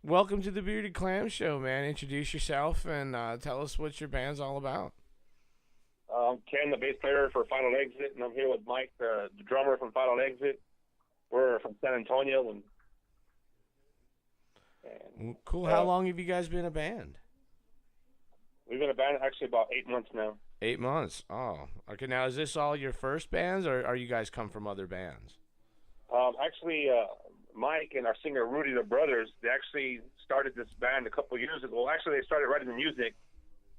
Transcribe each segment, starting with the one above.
Welcome to the Bearded Clam Show, man. Introduce yourself and tell us what your band's all about. Ken, the bass player for Final Exit, and I'm here with Mike, the drummer from Final Exit. We're from San Antonio, and Cool. How long have you guys been a band? we've been a band actually about 8 months now. 8 months. Oh, okay. Now, is this all your first bands, or are you guys come from other bands? Actually, Mike and our singer Rudy, the brothers, they actually started this band a couple of years ago. Actually, they started writing the music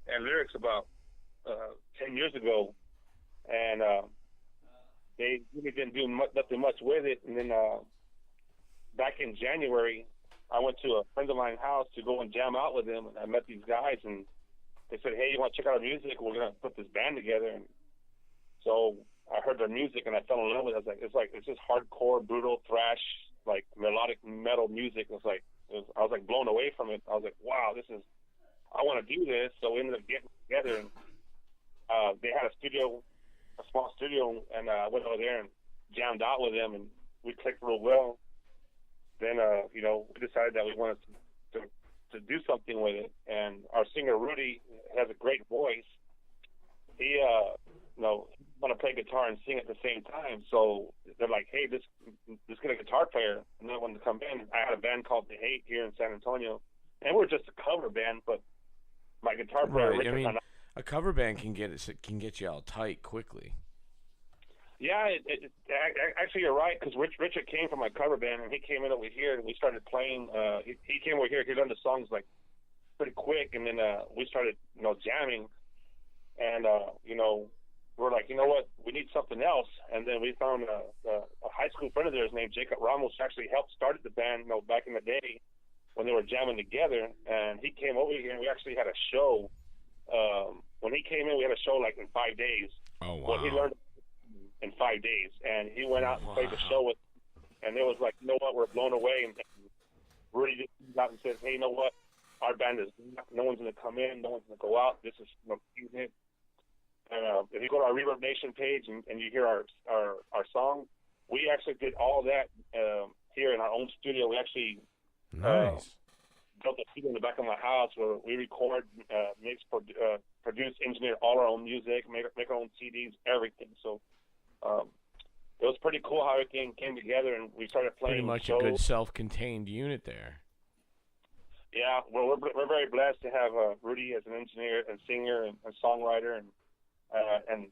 and lyrics about 10 years ago, and they really didn't do nothing much with it. And then back in January, I went to a friend of mine's house to go and jam out with them, and I met these guys, and they said, "Hey, you want to check out our music? We're gonna put this band together." And so I heard their music, and I fell in love with it. I was like, it's just hardcore, brutal thrash, like melodic metal music. I was like blown away from it. I was like, wow, I want to do this. So we ended up getting together, and they had a small studio, and I went over there and jammed out with them, and we clicked real well. Then, we decided that we wanted to do something with it, and our singer Rudy has a great voice. He, want to play guitar and sing at the same time. So they're like, "Hey, let's get a guitar player," and they wanted to come in. I had a band called The Hate here in San Antonio, and we're just a cover band, but my guitar player, Right. Richard, I mean, a cover band can get you all tight quickly. yeah, actually you're right, because Richard came from my cover band, and he came in over here, and we started playing. He came over here. He learned the songs like pretty quick, and then we started, jamming, and we're like, you know what, we need something else. And then we found a high school friend of theirs named Jacob Ramos, who actually helped start the band, back in the day when they were jamming together. And he came over here, and we actually had a show. When he came in, we had a show like in 5 days. Oh, wow. Well, he learned in 5 days, and he went out and played the show with, and it was like, you know what, we're blown away. And Rudy just comes out and says, "Hey, you know what, our band is, no one's going to come in, no one's going to go out. This is it." And if you go to our Reverb Nation page and you hear our song, we actually did all that here in our own studio. We actually Nice. built a studio in the back of my house where we record, mix, produce, engineer all our own music, make our own CDs, everything. So it was pretty cool how everything came together, and we started playing Pretty much shows. a good self-contained unit there. Yeah, well, we're very blessed to have Rudy as an engineer and singer and songwriter, and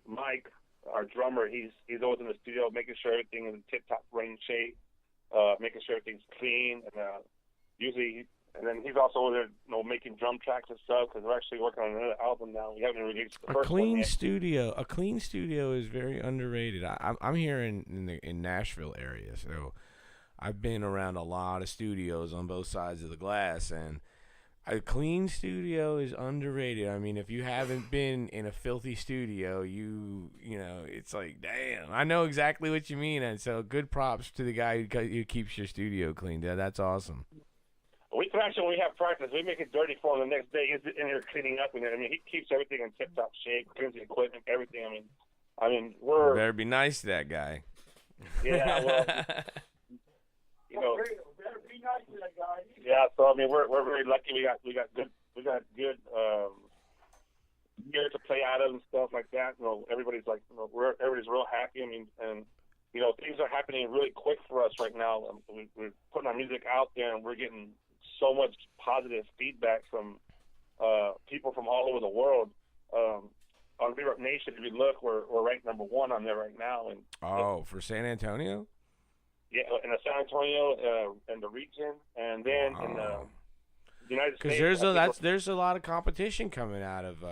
Mike, our drummer, he's always in the studio making sure everything is in tip-top running shape, making sure everything's clean, and and then he's also over there, making drum tracks and stuff, because we're actually working on another album now. We haven't released the first one yet. A clean studio is very underrated. I'm here in Nashville area, so I've been around a lot of studios on both sides of the glass, and a clean studio is underrated. I mean, if you haven't been in a filthy studio, it's like, damn, I know exactly what you mean. And so good props to the guy who keeps your studio clean. Yeah, that's awesome. We thrash it when we have practice. We make it dirty for him the next day. He's in here cleaning up. And he keeps everything in tip-top shape, cleans the equipment, everything. I mean, we're... You better be nice to that guy. Yeah, well, better be nice to that guy. Yeah, so we're very lucky. We got good gear to play out of and stuff like that. Everybody's like, everybody's real happy. And things are happening really quick for us right now. We're putting our music out there, and we're getting so much positive feedback from people from all over the world. On Reverb Nation, if you look, we're ranked number 1 on there right now. And for San Antonio? Yeah, in the San Antonio and the region, and then in the United States. Because there's a lot of competition coming out of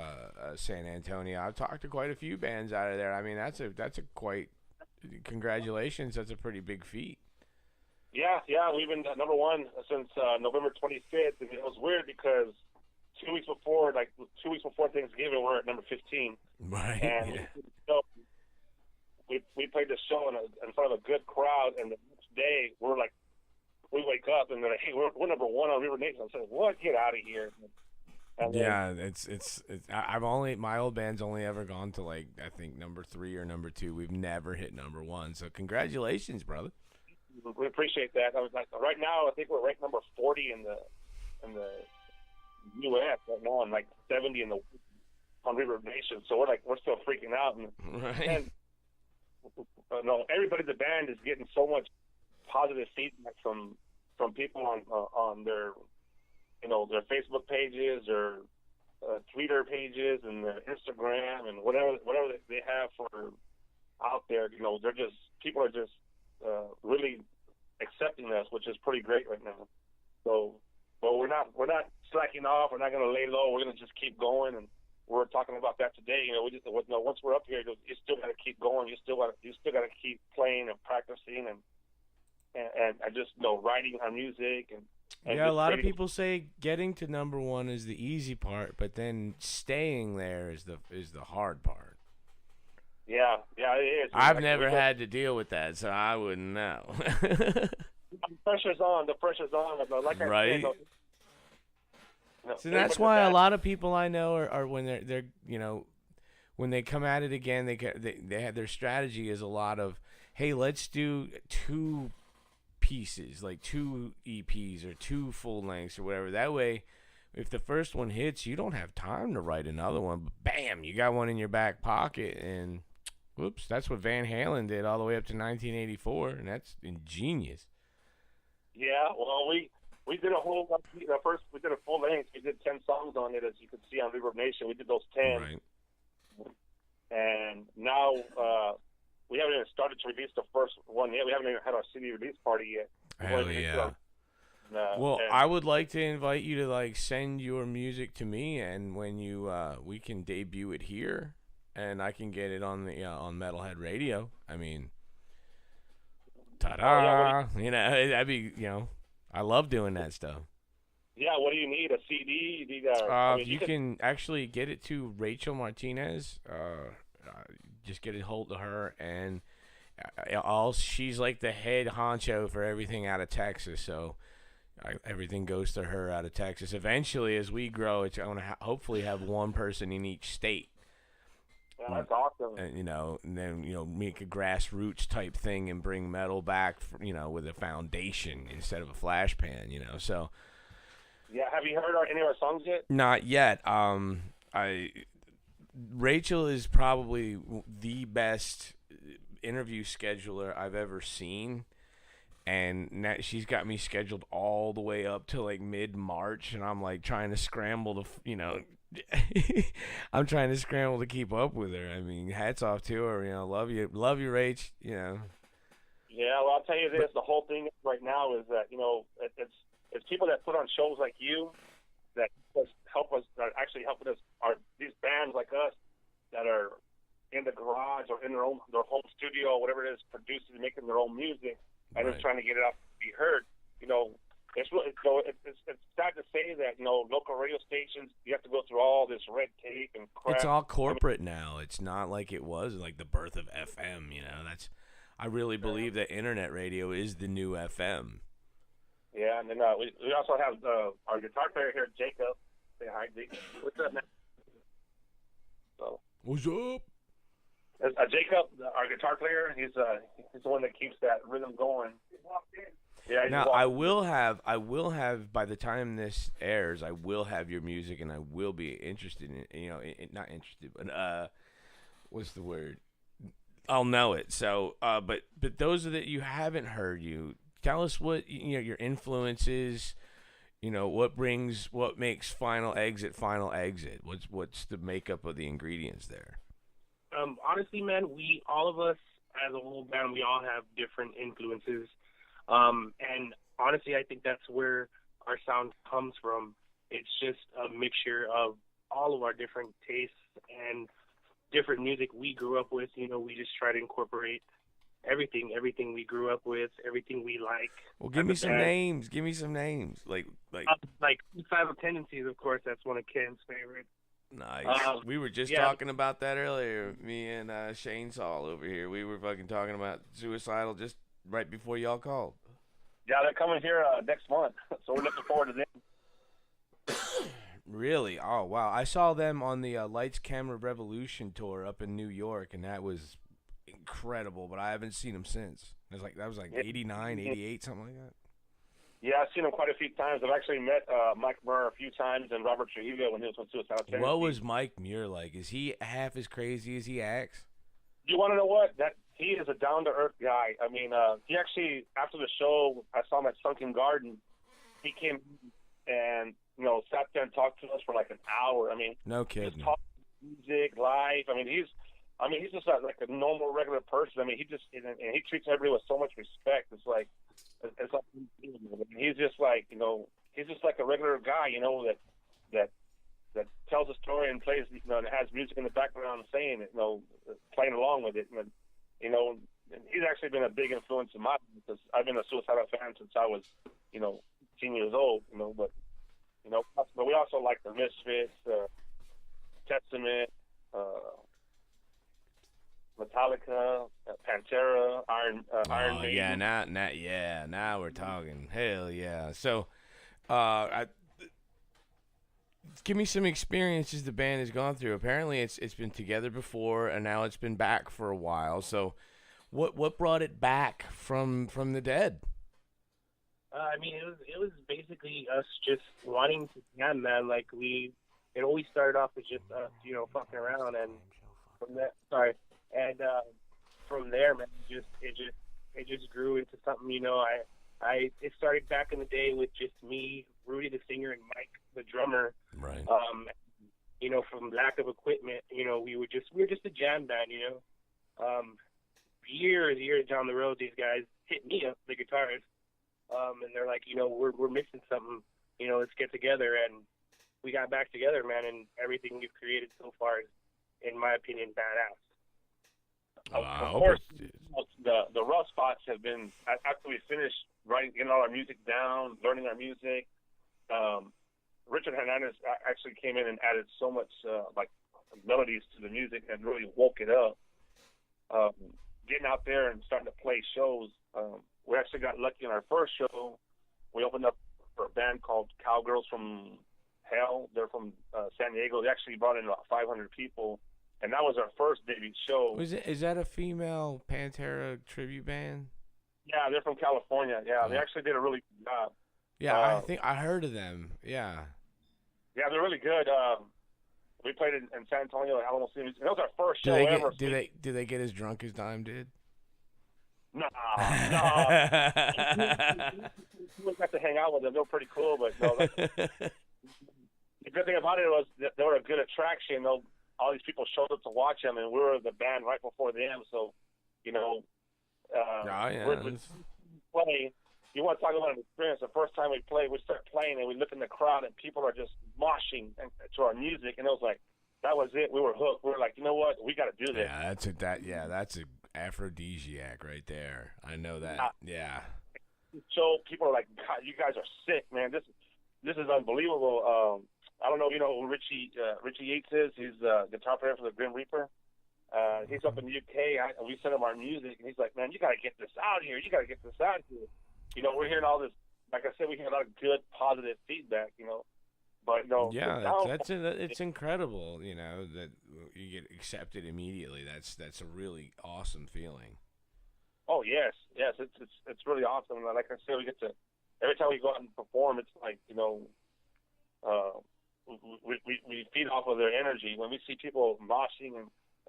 San Antonio. I've talked to quite a few bands out of there. I mean, that's a quite, congratulations. That's a pretty big feat. Yeah, we've been number 1 since November 25th, and it was weird because 2 weeks before Thanksgiving, we're at number 15. Right. And Yeah. We played the show in front of a good crowd, and the next day we wake up and they're like, "Hey, we're number 1 on River Nation." I said, "What? Get out of here!" And yeah, it's my old band's only ever gone to I think number 3 or number 2. We've never hit number 1. So congratulations, brother. We appreciate that. I was like, right now I think we're ranked number 40 in the the U.S. right now, and like 70 in the on River Nation. So we're still freaking out, and no, everybody in the band is getting so much positive feedback from people on their their Facebook pages or Twitter pages and their Instagram and whatever they have for out there. They're just people are just really accepting us, which is pretty great right now. So, but we're not slacking off. We're not going to lay low. We're going to just keep going, and we're talking about that today. Once we're up here, you still got to keep going. You still got to keep playing and practicing and just writing our music and yeah. A lot of people say getting to number one is the easy part, but then staying there is the hard part. Yeah, it is. I've never had to deal with that, so I wouldn't know. The pressure's on. Like I said, so that's why a lot of people I know are when they're when they come at it again, they have their strategy is a lot of, hey, let's do 2 pieces, like 2 EPs or 2 full lengths or whatever. That way, if the first one hits, you don't have time to write another one. But bam, you got one in your back pocket, and whoops, that's what Van Halen did all the way up to 1984, and that's ingenious. Yeah, well, we did a whole first. We did a full length. We did 10 songs on it, as you can see on Reverb Nation. We did those 10, right. And now we haven't even started to release the first one yet. We haven't even had our CD release party yet. Hell yeah. Well, I would like to invite you to send your music to me, and when you we can debut it here, and I can get it on the on Metalheadradio. I mean, ta-da! That'd be I love doing that stuff. Yeah, what do you need? A CD? You need you can actually get it to Rachel Martinez. Just get a hold of her, and she's like the head honcho for everything out of Texas. So everything goes to her out of Texas. Eventually, as we grow, it's going to hopefully have one person in each state. Yeah, that's awesome. And, and then make a grassroots type thing and bring metal back, with a foundation instead of a flash pan. So. Yeah, have you heard any of our songs yet? Not yet. Rachel is probably the best interview scheduler I've ever seen, and she's got me scheduled all the way up to mid-March, and I'm trying to scramble to I'm trying to scramble to keep up with her. I mean, hats off to her. Love you, Rach. Yeah, well, I'll tell you this: the whole thing right now is that it's people that put on shows like you that help us, that actually helping us, are these bands like us that are in the garage or in their home studio, whatever it is, producing and making their own music, and just trying to get it out to be heard. It's really, it's sad to say that local radio stations, you have to go through all this red tape and crap. It's all corporate now. It's not like it was the birth of FM. I really believe that internet radio is the new FM. Yeah, and then we also have our guitar player here, Jacob. Say hi, Jacob. What's up, man? So. What's up? Jacob, our guitar player, he's the one that keeps that rhythm going. Yeah. Now I will have by the time this airs, I will have your music, and I will be interested in not interested, but what's the word? I'll know it. So, but those that you haven't heard, tell us what your influences. What makes Final Exit. What's the makeup of the ingredients there? Honestly, man, all of us as a whole band, we all have different influences. And honestly, I think that's where our sound comes from. It's just a mixture of all of our different tastes and different music we grew up with. We just try to incorporate everything we grew up with, everything we like. Well, give me some names. Like Five of Tendencies, of course. That's one of Ken's favorite. Nice. We were just talking about that earlier. Me and Shane Saul over here. We were fucking talking about Suicidal just right before y'all called. Yeah, they're coming here next month, so we're looking forward to them. Really? Oh, wow. I saw them on the Lights Camera Revolution tour up in New York, and that was incredible, but I haven't seen them since. That was like 89, 88, something like that. Yeah, I've seen him quite a few times. I've actually met Mike Murr a few times and Robert Trujillo when he was with Suicidal Tendencies. What was Mike Muir like? Is he half as crazy as he acts? You want to know what? That he is a down-to-earth guy. I mean, he actually, after the show, I saw him at Sunken Garden. He came and, sat there and talked to us for like an hour. I mean, no kidding. Just talking music, life. I mean, he's just like a normal, regular person. I mean, and he treats everybody with so much respect. It's like he's just like, he's just like a regular guy, that tells a story and plays, and has music in the background saying it, playing along with it. And he's actually been a big influence in my life because I've been a Suicidal fan since I was, 10 years old, but we also like the Misfits, Testament, Metallica, Pantera, Iron Maiden. Now we're talking. Hell yeah. So, give me some experiences the band has gone through. Apparently, it's been together before, and now it's been back for a while. So, what brought it back from the dead? I mean, it was basically us just wanting to jam, man. Like it always started off as just us, fucking around, and from that, from there, man, it just grew into something. It started back in the day with just me, Rudy the singer, and Mike the drummer. Right. From lack of equipment, we were just a jam band. Years down the road, these guys hit me up, the guitarist, and they're like, we're missing something. Let's get together, and we got back together, man. And everything we've created so far is, in my opinion, badass. Of course, the rough spots have been after we finished getting all our music down, learning our music. Richard Hernandez actually came in and added so much melodies to the music and really woke it up. Getting out there and starting to play shows. We actually got lucky in our first show. We opened up for a band called Cowgirls from Hell. They're from San Diego. They actually brought in about 500 people. And that was our first debut show. Is that a female Pantera tribute band? Yeah, they're from California. Yeah, they actually did a really good job. Yeah, I think I heard of them. Yeah. Yeah, they're really good. We played in San Antonio at Alamo City. That was our first show ever. Did they get as drunk as Dime did? No. We got to hang out with them. They were pretty cool, but no. The good thing about it was that they were a good attraction. All these people showed up to watch them, and we were the band right before them. So, play. You want to talk about an experience? The first time we played, we start playing, and we look in the crowd, and people are just moshing to our music, and it was like, that was it. We were hooked. We were like, you know what? We got to do this. Yeah, that's an aphrodisiac right there. I know that. Yeah. So people are like, God, you guys are sick, man. This is unbelievable. I don't know if you know who Richie Yates is. He's the guitar player for the Grim Reaper. He's up in the UK, and we sent him our music, and he's like, man, you got to get this out here. You got to get this out here. We're hearing all this. Like I said, we hear a lot of good, positive feedback. But it's incredible. That you get accepted immediately. That's a really awesome feeling. Oh yes, it's really awesome. And like I said, we get to every time we go out and perform, it's like we feed off of their energy. When we see people moshing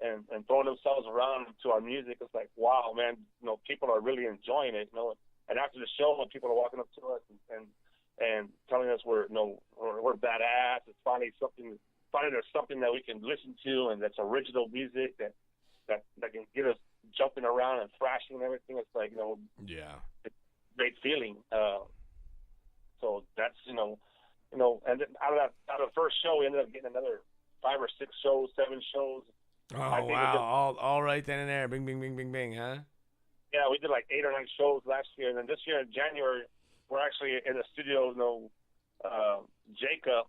and throwing themselves around to our music, it's like, wow, man, people are really enjoying it. And after the show, when people are walking up to us and telling us we're badass, it's finally there's something that we can listen to and that's original music that can get us jumping around and thrashing and everything. It's like, it's a great feeling. So that's, and then out of the first show, we ended up getting another 5 or 6 shows, 7 shows. Oh, wow. All right then and there. Bing, bing, bing, bing, bing, huh? Yeah, we did like 8 or 9 shows last year. And then this year in January, we're actually in the studio. Jacob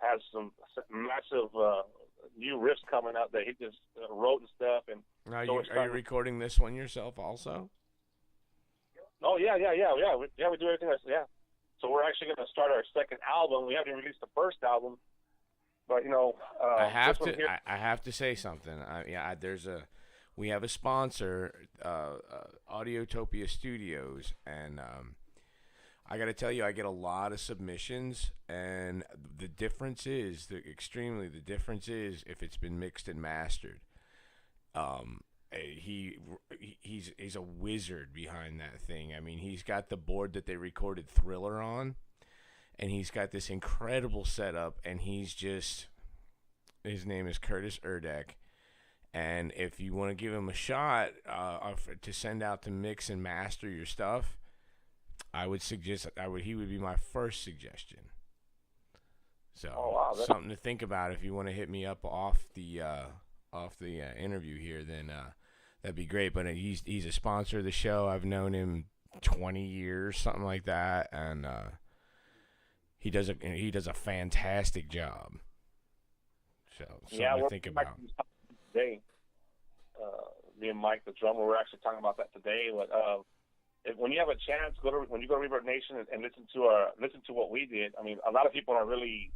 has some massive new riffs coming out that he just wrote and stuff. And are you recording this one yourself also? Oh, yeah. We do everything. Yeah. So we're actually going to start our second album. We haven't released the first album. But, I have to say something. We have a sponsor, Audiotopia Studios, and I got to tell you, I get a lot of submissions, and the difference is the difference is if it's been mixed and mastered. He's a wizard behind that thing. I mean, he's got the board that they recorded Thriller on, and he's got this incredible setup, and his name is Curtis Erdek. And if you want to give him a shot to send out to mix and master your stuff, I would suggest he would be my first suggestion. So something to think about if you want to hit me up off the interview here, then that'd be great. But he's a sponsor of the show. I've known him 20 years, something like that, and he does a fantastic job. So something to think about. Today, me and Mike, the drummer, we're actually talking about that today. But when you have a chance, when you go to Reverb Nation and listen to what we did. I mean, a lot of people are really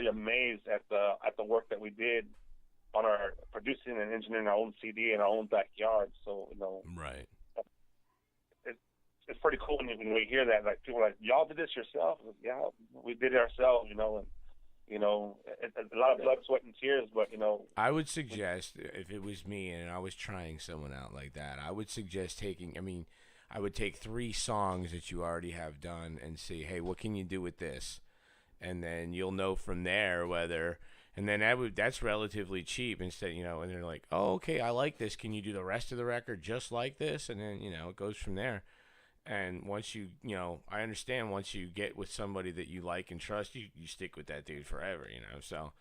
amazed at the work that we did on our producing and engineering our own CD in our own backyard. So right. It's pretty cool when we hear that. Like people are like, y'all did this yourself? Yeah, we did it ourselves. And a lot of blood, sweat, and tears. But I would suggest, if it was me and I was trying someone out like that, I would suggest I would take 3 songs that you already have done and see, hey, what can you do with this? And then you'll know from there whether, and then that's relatively cheap instead, and they're like, oh, okay, I like this. Can you do the rest of the record just like this? And then, it goes from there. And once I understand once you get with somebody that you like and trust, you stick with that dude forever, So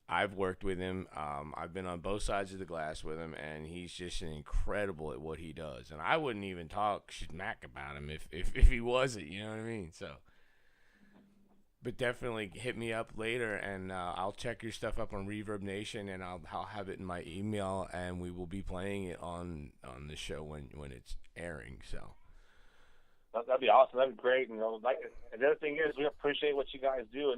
I've worked with him. I've been on both sides of the glass with him, and he's just incredible at what he does. And I wouldn't even talk smack about him if he wasn't, you know what I mean? So, but definitely hit me up later, and I'll check your stuff up on Reverb Nation, and I'll have it in my email, and we will be playing it on the show when it's airing. So. That'd be awesome. That'd be great. And the other thing is, we appreciate what you guys do.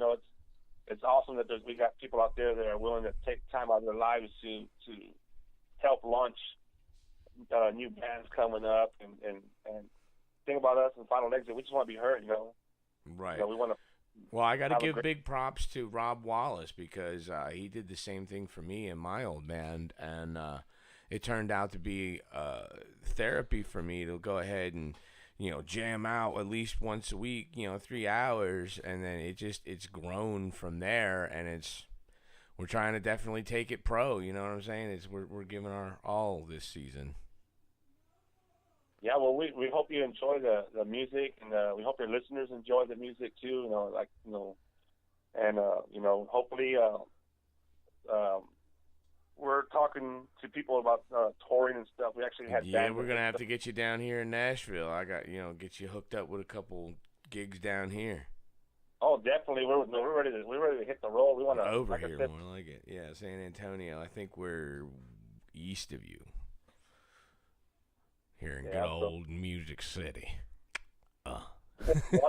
It's awesome that we got people out there that are willing to take time out of their lives to help launch new bands coming up and think about us and Final Exit. We just want to be heard, Right. We want to. Well, I got to give big props to Rob Wallace because he did the same thing for me in my old band, and it turned out to be therapy for me to go ahead and jam out at least once a week, 3 hours, and then it's grown from there, and we're trying to definitely take it pro, you know what I'm saying? We're giving our all this season. Yeah, well, we hope you enjoy the music, and we hope your listeners enjoy the music too, and hopefully we're talking to people about touring and stuff. We actually had we're gonna have to get you down here in Nashville. I got get you hooked up with a couple gigs down here. Oh, definitely. We're ready to hit the roll. We want to over here more like it. Yeah, San Antonio. I think we're east of you here in good old Music City. I'll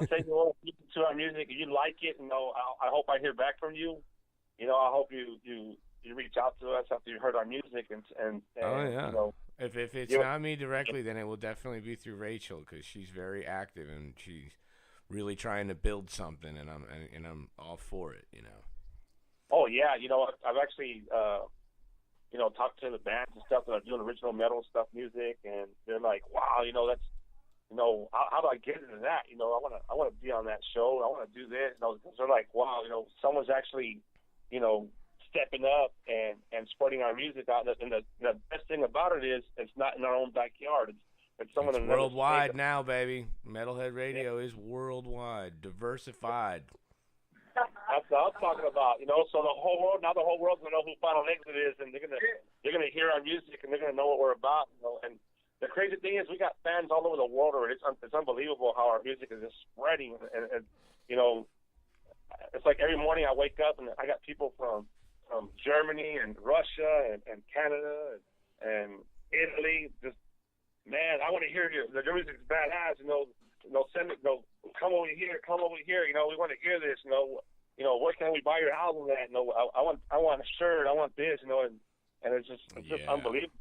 take you to our music. If you like it, I hope I hear back from you. I hope you reach out to us after you heard our music and oh yeah. If it's not me directly, then it will definitely be through Rachel because she's very active and she's really trying to build something, and I'm all for it. Oh yeah, I've actually talked to the bands and stuff that are doing original metal stuff music, and they're like, wow, that's how do I get into that? I want to be on that show. I want to do this. Because they're like, wow, someone's actually stepping up and spreading our music out. And the best thing about it is it's not in our own backyard. It's someone in worldwide now, baby. Metalheadradio is worldwide, diversified. That's what I'm talking about. So the whole world's gonna know who Final Exit is, and they're gonna hear our music and they're gonna know what we're about. And the crazy thing is, we got fans all over the world. It's unbelievable how our music is just spreading. And it's like every morning I wake up and I got people from Germany and Russia and Canada and Italy. Just, man, I want to hear your music's badass. Send it. Come over here. We want to hear this. Where can we buy your album at? I want a shirt. I want this. And it's just unbelievable.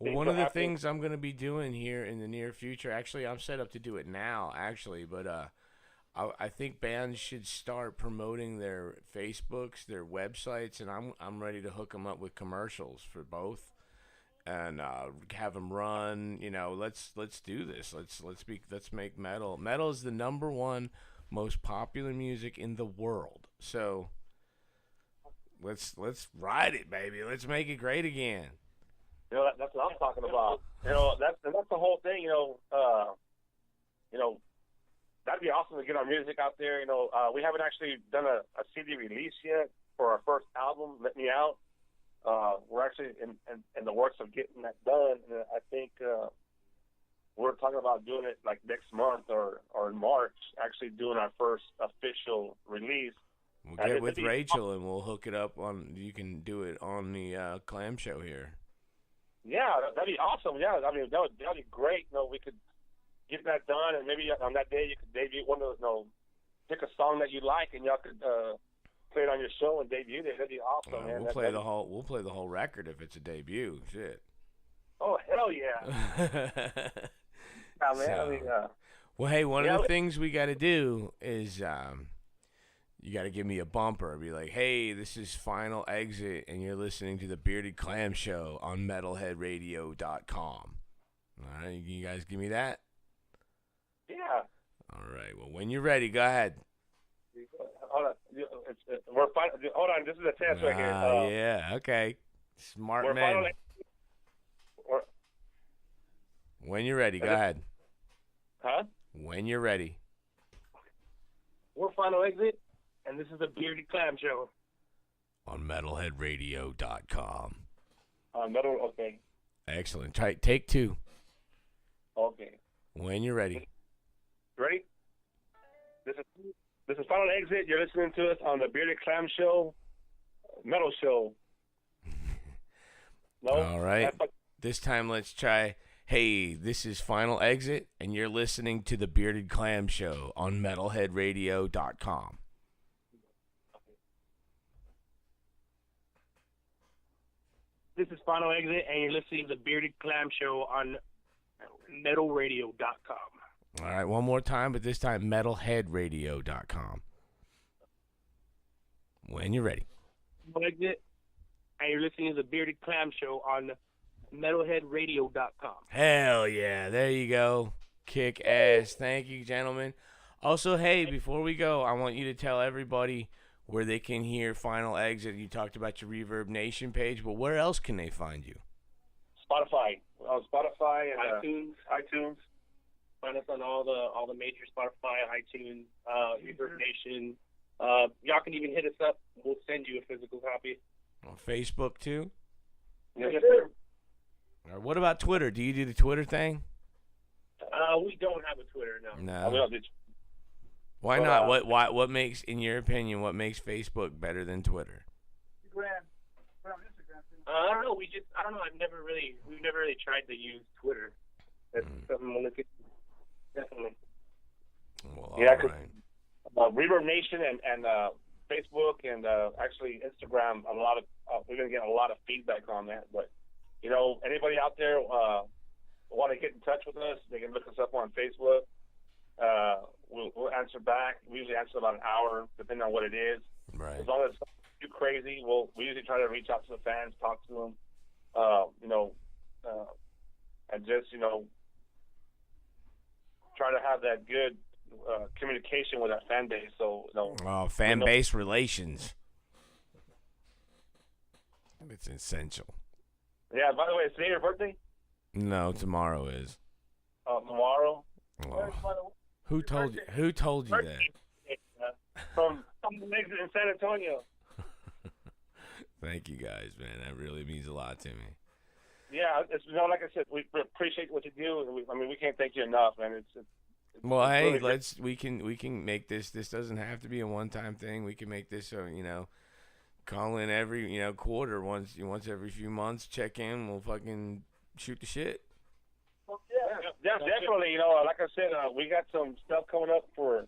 Well, one of the things I'm going to be doing here in the near future, actually, I'm set up to do it now, actually, but I think bands should start promoting their Facebooks, their websites, and I'm ready to hook them up with commercials for both, and have them run. You know, let's do this. Let's make metal. Metal is the #1 most popular music in the world. So let's ride it, baby. Let's make it great again. You know, that's what I'm talking about. You know, that's the whole thing. You know, that'd be awesome to get our music out there. You know, we haven't actually done a CD release yet for our first album, Let Me Out. We're actually in the works of getting that done. And I think we're talking about doing it like next month or in March, actually doing our first official release. We'll get with Rachel and we'll hook it up on. You can do it on the Clam Show here. Yeah, that'd be awesome. Yeah, I mean that'd be great. You know, we could get that done, and maybe on that day you could debut one of pick a song that you like, and y'all could play it on your show and debut it. That'd be awesome, man. We'll play the whole record if it's a debut. Shit. Oh hell yeah! Yeah, man. So, I mean, well, hey, one of the things we got to do is you got to give me a bumper. Be like, hey, this is Final Exit, and you're listening to the Bearded Clam Show on metalheadradio.com. All right, you guys give me that? Yeah. All right. Well, when you're ready, go ahead. Hold on. Hold on. This is a test right here. Yeah. Okay. Smart man. When you're ready, go ahead. Huh? When you're ready. We're Final Exit, and this is the Bearded Clam Show. On metalheadradio.com. Okay. Excellent. Take 2. Okay. When you're ready. Ready? This is Final Exit. You're listening to us on the Bearded Clam Show, Metal Show. No? All right. This time let's try, hey, this is Final Exit, and you're listening to the Bearded Clam Show on metalheadradio.com. This is Final Exit, and you're listening to the Bearded Clam Show on metalradio.com. All right, one more time, but this time metalheadradio.com. When you're ready. Final Exit, and you're listening to the Bearded Clam Show on metalheadradio.com. Hell yeah, there you go. Kick ass. Thank you, gentlemen. Also, hey, before we go, I want you to tell everybody where they can hear Final Exit. You talked about your Reverb Nation page, but where else can they find you? Spotify. Spotify and iTunes. Find us on all the major Spotify, iTunes, Reverb Nation. Y'all can even hit us up. We'll send you a physical copy. On Facebook too? Yes, sir. Or what about Twitter? Do you do the Twitter thing? We don't have a Twitter, no. No. Why not? What makes, in your opinion, what makes Facebook better than Twitter? Instagram. We're on Instagram too. I don't know. We've never really tried to use Twitter. That's something we'll look at. Definitely. Well, Yeah, all right. Reverb Nation and Facebook and actually Instagram, we're gonna get a lot of feedback on that. But you know, anybody out there want to get in touch with us, they can look us up on Facebook. We'll answer back. We usually answer about an hour, depending on what it is. Right. As long as it's not too crazy, we usually try to reach out to the fans, talk to them, and just try to have that good communication with our fan base. So fan base relations. It's essential. Yeah. By the way, is today your birthday? No, tomorrow is. Tomorrow. Oh. Who told you that? From Exit in San Antonio. Thank you guys, man. That really means a lot to me. Yeah, like I said, we appreciate what you do. We can't thank you enough, man. It's well, hey, really we can make this. This doesn't have to be a one-time thing. We can make this call in every quarter, once every few months, check in. We'll fucking shoot the shit. Yeah, definitely. Like I said, we got some stuff coming up for.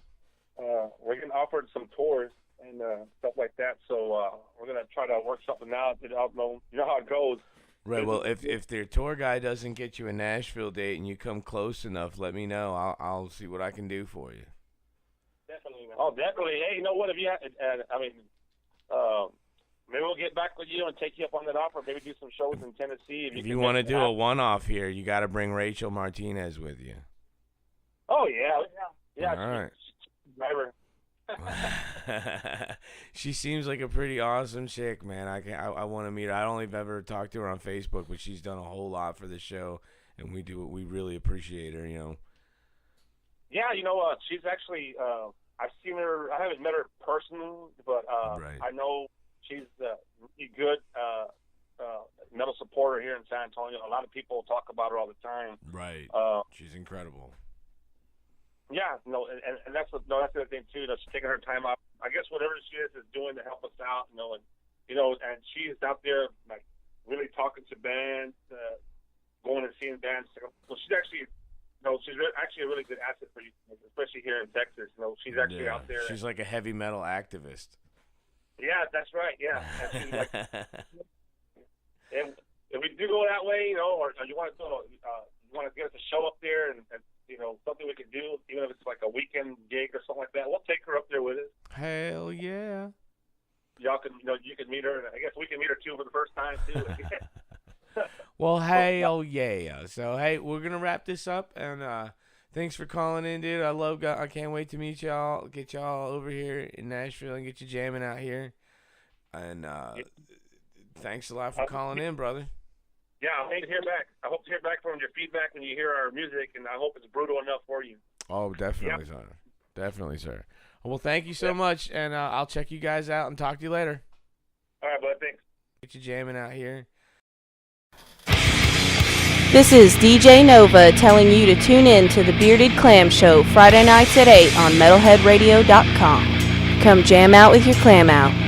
We're getting offered some tours and stuff like that. So we're gonna try to work something out. You know how it goes. Right. Well, if their tour guy doesn't get you a Nashville date and you come close enough, let me know. I'll see what I can do for you. Definitely, man. Oh, definitely. Hey, you know what? If you, maybe we'll get back with you and take you up on that offer. Maybe do some shows in Tennessee. If you want to do a one-off here, you got to bring Rachel Martinez with you. Oh yeah. All right. Driver. She seems like a pretty awesome chick, man. I want to meet her. I don't think I've ever talked to her on Facebook, but she's done a whole lot for the show, and we really appreciate her. Yeah, she's actually. I've seen her. I haven't met her personally, but Right. I know she's a really good metal supporter here in San Antonio. A lot of people talk about her all the time. Right. She's incredible. Yeah, and that's the other thing too. She's taking her time out. I guess whatever she is doing to help us out, and she's out there like really talking to bands, going and seeing bands. So she's actually, she's actually a really good asset for you, especially here in Texas. She's actually out there. She's like a heavy metal activist. Yeah, that's right. Yeah, and she's like, and if we do go that way, or you want to get us a show up there and something we can do, even if it's like a weekend gig or something like that. We'll take her up there with us. Hell yeah. Y'all can, you can meet her, and I guess we can meet her too for the first time too. Well, hell yeah. So, hey, we're going to wrap this up, and thanks for calling in, dude. I can't wait to meet y'all, get y'all over here in Nashville and get you jamming out here. And thanks a lot for calling in, brother. Yeah, I hope to hear back. I hope to hear back from your feedback when you hear our music, and I hope it's brutal enough for you. Oh, definitely, sir. Definitely, sir. Well, thank you so much, and I'll check you guys out and talk to you later. All right, bud. Thanks. Get you jamming out here. This is DJ Nova telling you to tune in to the Bearded Clam Show Friday nights at 8 on metalheadradio.com. Come jam out with your clam out.